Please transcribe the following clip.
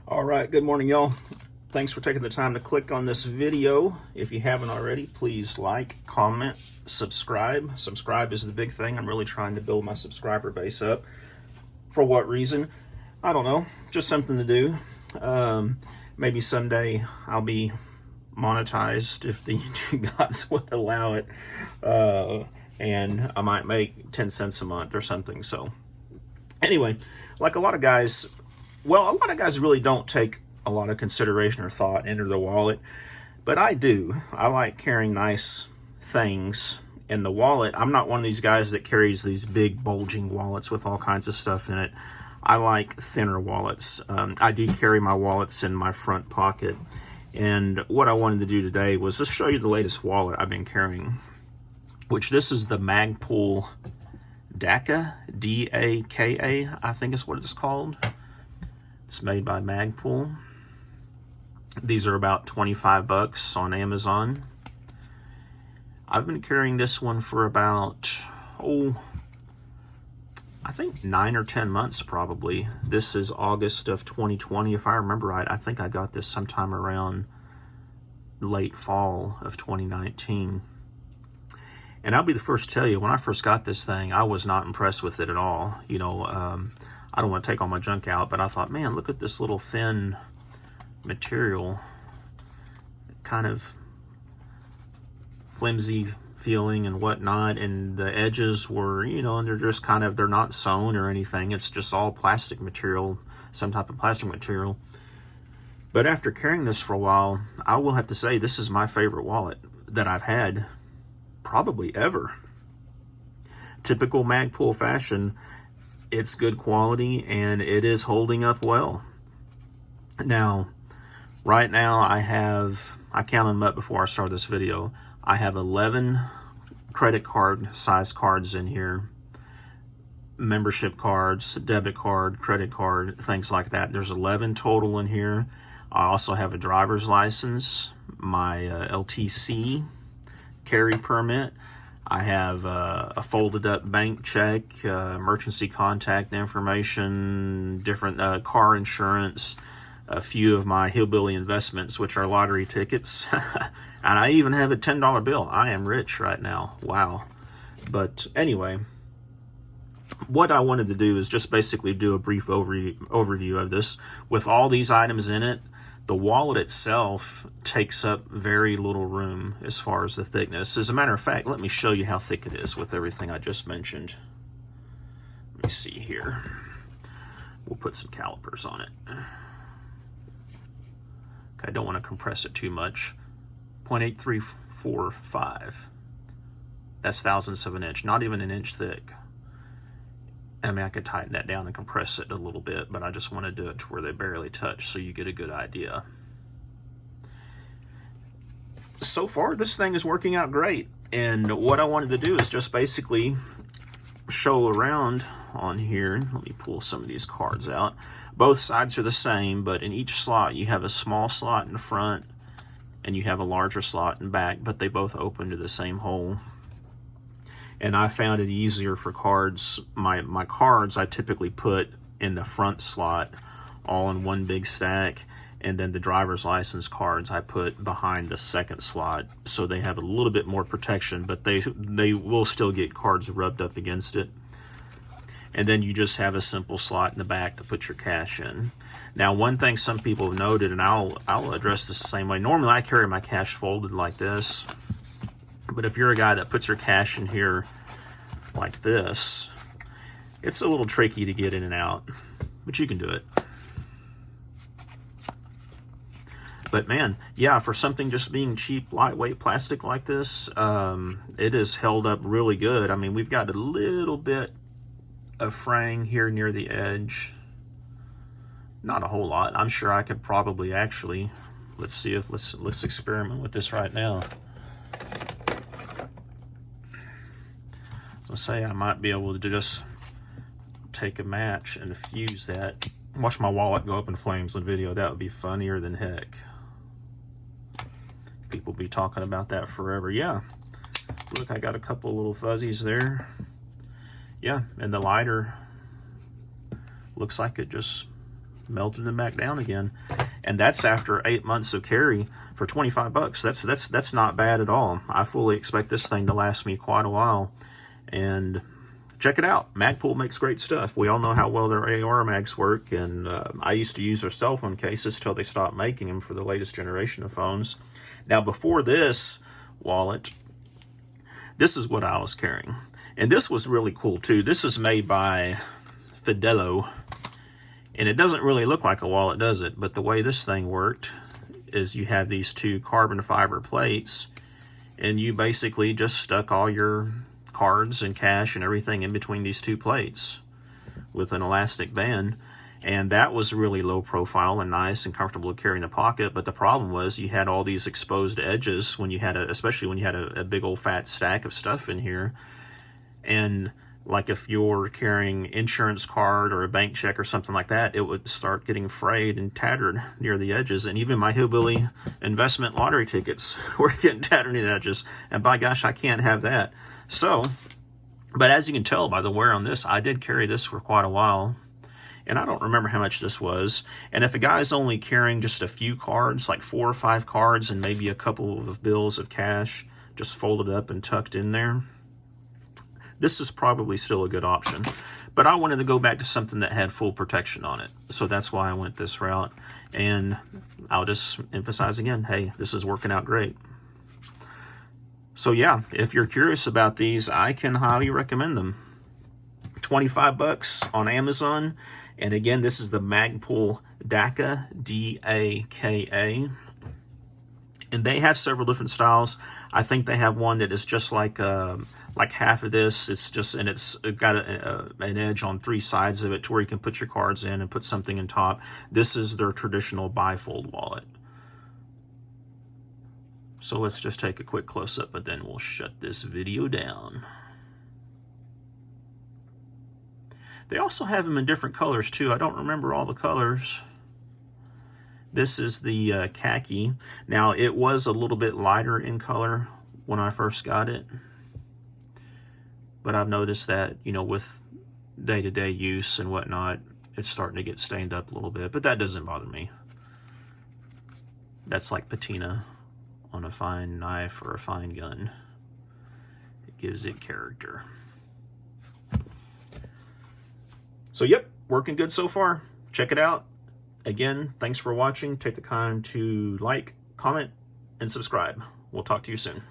All right, good morning, y'all. Thanks for taking the time to click on this video. If you haven't already, please like, comment, subscribe. Subscribe is the big thing. I'm really trying to build my subscriber base up. For what reason? I don't know. Just something to do. Maybe someday I'll be monetized if the YouTube gods would allow it. And I might make 10 cents a month or something. So anyway, like a lot of guys really don't take a lot of consideration or thought into the wallet, but I do. I like carrying nice things in the wallet. I'm not one of these guys that carries these big bulging wallets with all kinds of stuff in it. I like thinner wallets. I do carry my wallets in my front pocket, and what I wanted to do today was just show you the latest wallet I've been carrying, which this is the Magpul DAKA, D-A-K-A, I think is what it's called. It's made by Magpul. These are about 25 bucks on Amazon. I've been carrying this one for about, I think 9 or 10 months probably. This is August of 2020, if I remember right. I think I got this sometime around late fall of 2019. And I'll be the first to tell you, when I first got this thing, I was not impressed with it at all. You know, I don't want to take all my junk out, but I thought, man, look at this little thin material, kind of flimsy feeling and whatnot, and the edges were, you know, and they're just kind of, they're not sewn or anything. It's just all plastic material, some type of plastic material. But after carrying this for a while, I will have to say this is my favorite wallet that I've had probably ever. Typical Magpul fashion. It's good quality and it is holding up well. Now, right now I counted them up before I started this video. I have 11 credit card size cards in here. Membership cards, debit card, credit card, things like that. There's 11 total in here. I also have a driver's license, my LTC carry permit. I have a folded up bank check, emergency contact information, different car insurance, a few of my hillbilly investments, which are lottery tickets. And I even have a $10 bill. I am rich right now. Wow. But anyway, what I wanted to do is just basically do a brief overview of this. With all these items in it, the wallet itself takes up very little room as far as the thickness. As a matter of fact, let me show you how thick it is with everything I just mentioned. Let me see here. We'll put some calipers on it. Okay, I don't want to compress it too much. 0.8345. That's thousandths of an inch, not even an inch thick. I mean, I could tighten that down and compress it a little bit, but I just want to do it to where they barely touch so you get a good idea. So far, this thing is working out great. And what I wanted to do is just basically show around on here. Let me pull some of these cards out. Both sides are the same, but in each slot, you have a small slot in the front and you have a larger slot in back, but they both open to the same hole. And I found it easier for cards. My cards I typically put in the front slot, all in one big stack. And then the driver's license cards I put behind the second slot, so they have a little bit more protection, but they will still get cards rubbed up against it. And then you just have a simple slot in the back to put your cash in. Now, one thing some people have noted, and I'll address this the same way. Normally I carry my cash folded like this. But if you're a guy that puts your cash in here like this, it's a little tricky to get in and out, but you can do it. But man, yeah, for something just being cheap, lightweight plastic like this, it has held up really good. I mean, we've got a little bit of fraying here near the edge. Not a whole lot. I'm sure I could probably actually, let's experiment with this right now. So say I might be able to just take a match and fuse that. Watch my wallet go up in flames in the video. That would be funnier than heck. People be talking about that forever. Yeah. Look, I got a couple little fuzzies there. Yeah, and the lighter looks like it just melted them back down again. And that's after 8 months of carry for 25 bucks. That's not bad at all. I fully expect this thing to last me quite a while. And check it out. Magpul makes great stuff. We all know how well their AR mags work, and I used to use their cell phone cases till they stopped making them for the latest generation of phones. Now, before this wallet, this is what I was carrying. And this was really cool too. This is made by Fidelo. And it doesn't really look like a wallet, does it? But the way this thing worked is you have these two carbon fiber plates, and you basically just stuck all your cards and cash and everything in between these two plates with an elastic band. And that was really low profile and nice and comfortable to carry in the pocket. But the problem was you had all these exposed edges when you had especially when you had a big old fat stack of stuff in here. And like if you're carrying insurance card or a bank check or something like that, it would start getting frayed and tattered near the edges. And even my hillbilly investment lottery tickets were getting tattered near the edges. And by gosh, I can't have that. So, but as you can tell by the wear on this, I did carry this for quite a while. And I don't remember how much this was. And if a guy's only carrying just a few cards, like 4 or 5 cards and maybe a couple of bills of cash just folded up and tucked in there, this is probably still a good option. But I wanted to go back to something that had full protection on it. So that's why I went this route. And I'll just emphasize again, hey, this is working out great. So yeah, if you're curious about these, I can highly recommend them. 25 bucks on Amazon. And again, this is the Magpul DAKA, D-A-K-A. And they have several different styles. I think they have one that is just like half of this. It's just, and it's got an edge on 3 sides of it to where you can put your cards in and put something in top. This is their traditional bifold wallet. So let's just take a quick close-up, but then we'll shut this video down. They also have them in different colors too. I don't remember all the colors. This is the khaki. Now, it was a little bit lighter in color when I first got it. But I've noticed that, you know, with day-to-day use and whatnot, it's starting to get stained up a little bit. But that doesn't bother me. That's like patina on a fine knife or a fine gun. It gives it character. So, yep, working good so far. Check it out. Again, thanks for watching. Take the time to like, comment, and subscribe. We'll talk to you soon.